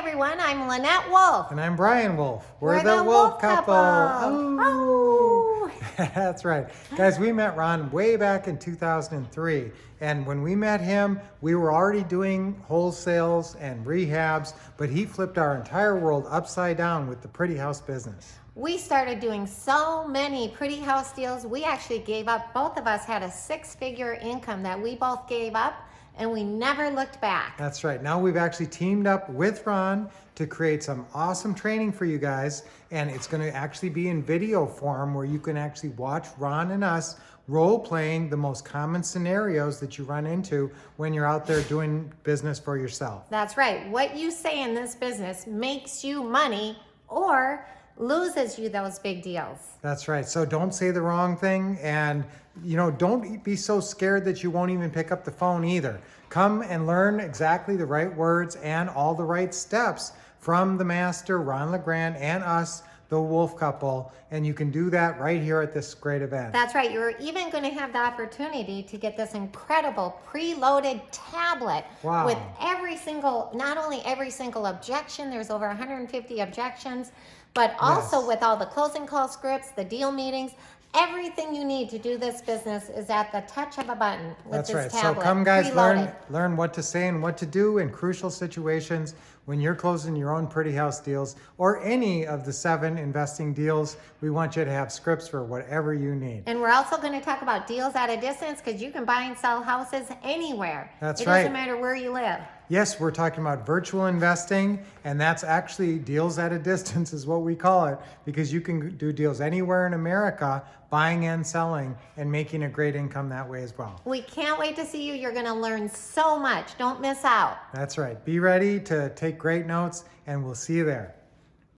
everyone, I'm Lynette Wolff. And I'm Brian Wolff. We're the Wolff couple. Oh. That's right. Guys, we met Ron way back in 2003. And when we met him, we were already doing wholesales and rehabs, but he flipped our entire world upside down with the pretty house business. We started doing so many pretty house deals. We actually gave up, both of us had a six-figure income that we both gave up, and we never looked back. That's right. Now we've actually teamed up with Ron to create some awesome training for you guys, and it's going to actually be in video form where you can actually watch Ron and us role-playing the most common scenarios that you run into when you're out there doing business for yourself. That's right. What you say in this business makes you money or loses you those big deals. That's right. So don't say the wrong thing, and don't be so scared that you won't even pick up the phone either. Come and learn exactly the right words and all the right steps from the master, Ron LeGrand, and us, the Wolff couple, and you can do that right here at this great event. That's right. You're even going to have the opportunity to get this incredible preloaded tablet. Wow. With not only every single objection, there's over 150 objections, but also with all the closing call scripts, the deal meetings. Everything you need to do this business is at the touch of a button with That's this right. tablet. So come guys, preloaded. learn what to say and what to do in crucial situations when you're closing your own pretty house deals or any of the 7 investing deals. We want you to have scripts for whatever you need. And we're also going to talk about deals at a distance, because you can buy and sell houses anywhere. That's It right. doesn't matter where you live. Yes, we're talking about virtual investing, and that's actually deals at a distance is what we call it, because you can do deals anywhere in America, buying and selling, and making a great income that way as well. We can't wait to see you. You're going to learn so much. Don't miss out. That's right. Be ready to take great notes, and we'll see you there.